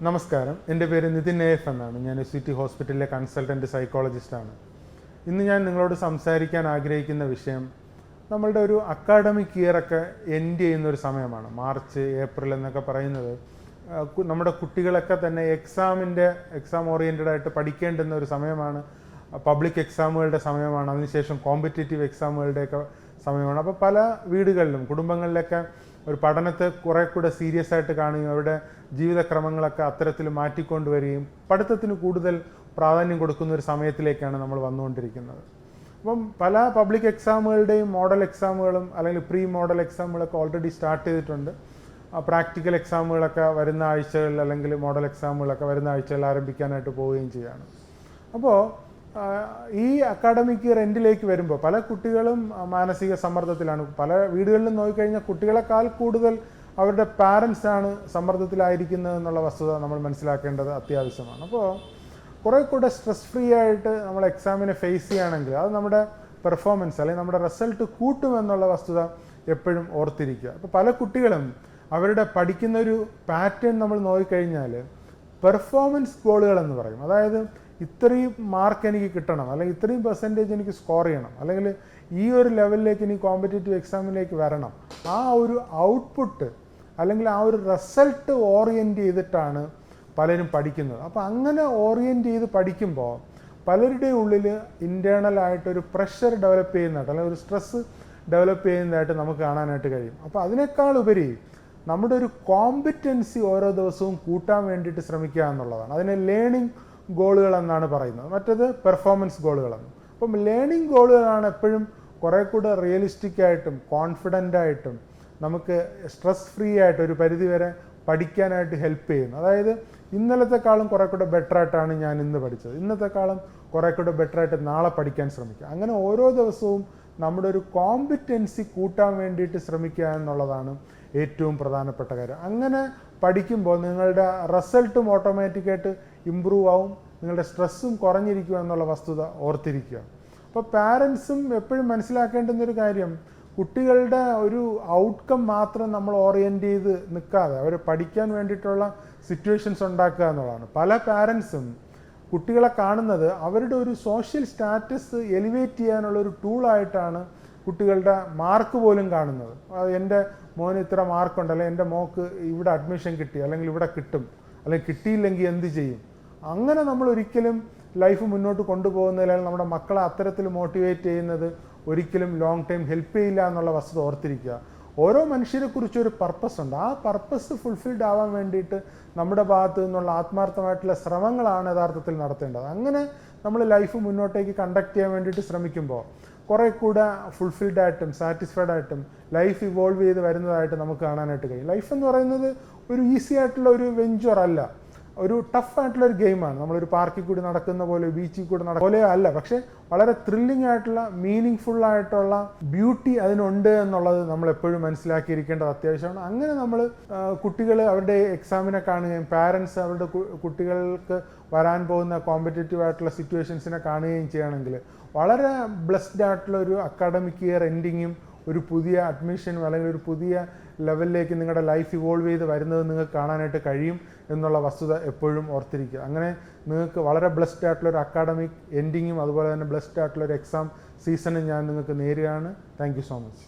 നമസ്കാരം, എൻ്റെ പേര് നിതിൻ എഫ് എന്നാണ്. ഞാൻ SVT ഹോസ്പിറ്റലിലെ കൺസൾട്ടൻറ്റ് സൈക്കോളജിസ്റ്റാണ്. ഇന്ന് ഞാൻ നിങ്ങളോട് സംസാരിക്കാൻ ആഗ്രഹിക്കുന്ന വിഷയം നമ്മളുടെ ഒരു അക്കാഡമിക് ഇയറൊക്കെ എൻഡ് ചെയ്യുന്നൊരു സമയമാണ്. മാർച്ച്, ഏപ്രിൽ എന്നൊക്കെ പറയുന്നത് നമ്മുടെ കുട്ടികളൊക്കെ തന്നെ എക്സാം ഓറിയൻറ്റഡ് ആയിട്ട് പഠിക്കേണ്ടുന്ന ഒരു സമയമാണ്. പബ്ലിക് എക്സാമുകളുടെ സമയമാണ്, അതിനുശേഷം കോമ്പറ്റേറ്റീവ് എക്സാമുകളുടെയൊക്കെ സമയമാണ്. അപ്പോൾ പല വീടുകളിലും കുടുംബങ്ങളിലൊക്കെ ഒരു പഠനത്തെ കുറെ കൂടെ സീരിയസ് ആയിട്ട് കാണുകയും അവരുടെ ജീവിതക്രമങ്ങളൊക്കെ അത്തരത്തിൽ മാറ്റിക്കൊണ്ടുവരികയും പഠിത്തത്തിന് കൂടുതൽ പ്രാധാന്യം കൊടുക്കുന്ന ഒരു സമയത്തിലേക്കാണ് നമ്മൾ വന്നുകൊണ്ടിരിക്കുന്നത്. അപ്പം പല പബ്ലിക് എക്സാമുകളുടെയും മോഡൽ എക്സാമുകളും അല്ലെങ്കിൽ പ്രീ മോഡൽ എക്സാമുകളൊക്കെ ഓൾറെഡി സ്റ്റാർട്ട് ചെയ്തിട്ടുണ്ട്. പ്രാക്ടിക്കൽ എക്സാമുകളൊക്കെ വരുന്ന ആഴ്ചകളിൽ അല്ലെങ്കിൽ മോഡൽ എക്സാമുകളൊക്കെ വരുന്ന ആഴ്ചകളിൽ ആരംഭിക്കാനായിട്ട് പോവുകയും ചെയ്യുകയാണ്. അപ്പോൾ ഈ അക്കാഡമിക് ഇയർ എൻഡിലേക്ക് വരുമ്പോൾ പല കുട്ടികളും മാനസിക സമ്മർദ്ദത്തിലാണ്. പല വീടുകളിലും നോക്കിക്കഴിഞ്ഞാൽ കുട്ടികളെക്കാൾ കൂടുതൽ അവരുടെ പാരൻസാണ് സമ്മർദ്ദത്തിലായിരിക്കുന്നത് എന്നുള്ള വസ്തുത നമ്മൾ മനസ്സിലാക്കേണ്ടത് അത്യാവശ്യമാണ്. അപ്പോൾ കുറേ കൂടെ സ്ട്രെസ് ഫ്രീ ആയിട്ട് നമ്മൾ എക്സാമിനെ ഫേസ് ചെയ്യുകയാണെങ്കിൽ അത് നമ്മുടെ പെർഫോമൻസ് അല്ലെങ്കിൽ നമ്മുടെ റിസൾട്ട് കൂട്ടുമെന്നുള്ള വസ്തുത എപ്പോഴും ഓർത്തിരിക്കുക. അപ്പോൾ പല കുട്ടികളും അവരുടെ പഠിക്കുന്നൊരു പാറ്റേൺ നമ്മൾ നോക്കിക്കഴിഞ്ഞാൽ പെർഫോമൻസ് ഗോളുകൾ എന്ന് പറയും. അതായത് ഇത്രയും മാർക്ക് എനിക്ക് കിട്ടണം, അല്ലെങ്കിൽ ഇത്രയും പെർസെൻറ്റേജ് എനിക്ക് സ്കോർ ചെയ്യണം, അല്ലെങ്കിൽ ഈ ഒരു ലെവലിലേക്ക് എനിക്ക് കോമ്പറ്റേറ്റീവ് എക്സാമിലേക്ക് വരണം. ആ ഒരു ഔട്ട്പുട്ട് അല്ലെങ്കിൽ ആ ഒരു റിസൾട്ട് ഓറിയൻറ്റ് ചെയ്തിട്ടാണ് പലരും പഠിക്കുന്നത്. അപ്പോൾ അങ്ങനെ ഓറിയൻറ്റ് ചെയ്ത് പഠിക്കുമ്പോൾ പലരുടെയും ഉള്ളിൽ ഇൻറ്റേർണലായിട്ടൊരു പ്രഷർ ഡെവലപ്പ് ചെയ്യുന്നതായിട്ട് അല്ലെങ്കിൽ ഒരു സ്ട്രെസ്സ് ഡെവലപ്പ് ചെയ്യുന്നതായിട്ട് നമുക്ക് കാണാനായിട്ട് കഴിയും. അപ്പോൾ അതിനേക്കാൾ ഉപരി നമ്മുടെ ഒരു കോമ്പിറ്റൻസി ഓരോ ദിവസവും കൂട്ടാൻ വേണ്ടിയിട്ട് ശ്രമിക്കുക എന്നുള്ളതാണ്. അതിനെ ലേണിംഗ് ഗോളുകൾ എന്നാണ് പറയുന്നത്, മറ്റേത് പെർഫോമൻസ് ഗോളുകളെന്ന്. അപ്പം ലേണിംഗ് ഗോളുകളാണ് എപ്പോഴും കുറേ കൂടെ റിയലിസ്റ്റിക് ആയിട്ടും കോൺഫിഡൻ്റ് ആയിട്ടും നമുക്ക് സ്ട്രെസ് ഫ്രീ ആയിട്ട് ഒരു പരിധിവരെ പഠിക്കാനായിട്ട് ഹെൽപ്പ് ചെയ്യുന്നത്. അതായത് ഇന്നലത്തെക്കാളും കുറേ കൂടെ ബെറ്ററായിട്ടാണ് ഞാൻ ഇന്ന് പഠിച്ചത്, ഇന്നത്തെക്കാളും കുറേ കൂടെ ബെറ്ററായിട്ട് നാളെ പഠിക്കാൻ ശ്രമിക്കുക. അങ്ങനെ ഓരോ ദിവസവും നമ്മുടെ ഒരു കോമ്പിറ്റൻസി കൂട്ടാൻ വേണ്ടിയിട്ട് ശ്രമിക്കുക എന്നുള്ളതാണ് ഏറ്റവും പ്രധാനപ്പെട്ട കാര്യം. അങ്ങനെ പഠിക്കുമ്പോൾ നിങ്ങളുടെ റിസൾട്ടും ഓട്ടോമാറ്റിക്കായിട്ട് ഇമ്പ്രൂവ് ആവും, നിങ്ങളുടെ സ്ട്രെസ്സും കുറഞ്ഞിരിക്കുക എന്നുള്ള വസ്തുത ഓർത്തിരിക്കുക. അപ്പോൾ പാരൻസും എപ്പോഴും മനസ്സിലാക്കേണ്ടുന്നൊരു കാര്യം, കുട്ടികളുടെ ഒരു ഔട്ട്കം മാത്രം നമ്മൾ ഓറിയൻറ്റ് ചെയ്ത് നിൽക്കാതെ അവർ പഠിക്കാൻ വേണ്ടിയിട്ടുള്ള സിറ്റുവേഷൻസ് ഉണ്ടാക്കുക എന്നുള്ളതാണ്. പല പാരൻസും കുട്ടികളെ കാണുന്നത് അവരുടെ ഒരു സോഷ്യൽ സ്റ്റാറ്റസ് എലിവേറ്റ് ചെയ്യാനുള്ള ഒരു ടൂളായിട്ടാണ് കുട്ടികളുടെ മാർക്ക് പോലും കാണുന്നത്. എൻ്റെ മോന് ഇത്ര മാർക്കുണ്ട്, അല്ലെങ്കിൽ എൻ്റെ മോക്ക് ഇവിടെ അഡ്മിഷൻ കിട്ടി, അല്ലെങ്കിൽ ഇവിടെ കിട്ടും, അല്ലെങ്കിൽ കിട്ടിയില്ലെങ്കിൽ എന്ത് ചെയ്യും. അങ്ങനെ നമ്മൾ ഒരിക്കലും ലൈഫ് മുന്നോട്ട് കൊണ്ടുപോകുന്നതിൽ നമ്മുടെ മക്കളെ അത്തരത്തിൽ മോട്ടിവേറ്റ് ചെയ്യുന്നത് ഒരിക്കലും ലോങ് ടൈം ഹെൽപ്പ് ചെയ്യില്ല എന്നുള്ള വസ്തുത ഓർത്തിരിക്കുക. ഓരോ മനുഷ്യരെക്കുറിച്ചും ഒരു പർപ്പസ് ഉണ്ട്. ആ പർപ്പസ് ഫുൾഫിൽഡ് ആവാൻ വേണ്ടിയിട്ട് നമ്മുടെ ഭാഗത്തു നിന്നുള്ള ആത്മാർത്ഥമായിട്ടുള്ള ശ്രമങ്ങളാണ് യഥാർത്ഥത്തിൽ നടത്തേണ്ടത്. അങ്ങനെ നമ്മൾ ലൈഫ് മുന്നോട്ടേക്ക് കണ്ടക്ട് ചെയ്യാൻ വേണ്ടിയിട്ട് ശ്രമിക്കുമ്പോൾ കുറേ കൂടെ ഫുൾഫിൽഡ് ആയിട്ടും സാറ്റിസ്ഫൈഡ് ആയിട്ടും ലൈഫ് ഇവോൾവ് ചെയ്ത് വരുന്നതായിട്ട് നമുക്ക് കാണാനായിട്ട് കഴിയും. ലൈഫ് എന്ന് പറയുന്നത് ഒരു ഈസി ആയിട്ടുള്ള ഒരു വെഞ്ചർ അല്ല, ഒരു ടഫായിട്ടുള്ള ഒരു ഗെയിമാണ്. നമ്മളൊരു പാർക്കിൽ കൂടി നടക്കുന്ന പോലെ, ബീച്ചിൽ കൂടി നടക്കുന്ന പോലെ അല്ല, പക്ഷേ വളരെ ത്രില്ലിംഗ് ആയിട്ടുള്ള മീനിങ് ഫുൾ ആയിട്ടുള്ള ബ്യൂട്ടി അതിനുണ്ട് എന്നുള്ളത് നമ്മൾ എപ്പോഴും മനസ്സിലാക്കിയിരിക്കേണ്ടത് അത്യാവശ്യമാണ്. അങ്ങനെ നമ്മൾ കുട്ടികൾ അവരുടെ എക്സാമിനെ കാണുകയും പാരൻസ് അവരുടെ കുട്ടികൾക്ക് വരാൻ പോകുന്ന കോമ്പറ്റേറ്റീവ് ആയിട്ടുള്ള സിറ്റുവേഷൻസിനെ കാണുകയും ചെയ്യുകയാണെങ്കിൽ വളരെ ബ്ലെസ്ഡ് ആയിട്ടുള്ള ഒരു അക്കാഡമിക് ഇയർ എൻഡിങ്ങും ഒരു പുതിയ അഡ്മിഷനും അല്ലെങ്കിൽ ഒരു പുതിയ ലെവലിലേക്ക് നിങ്ങളുടെ ലൈഫ് ഇവോൾവ് ചെയ്ത് വരുന്നത് നിങ്ങൾക്ക് കാണാനായിട്ട് കഴിയും എന്നുള്ള വസ്തുത എപ്പോഴും ഓർത്തിരിക്കുക. അങ്ങനെ നിങ്ങൾക്ക് വളരെ ബ്ലെസ്ഡ് ആയിട്ടുള്ള ഒരു അക്കാഡമിക് എൻഡിങ്ങും അതുപോലെ തന്നെ ബ്ലെസ്ഡ് ആയിട്ടുള്ള ഒരു എക്സാം സീസണും ഞാൻ നിങ്ങൾക്ക് നേരുകയാണ്. Thank you so much.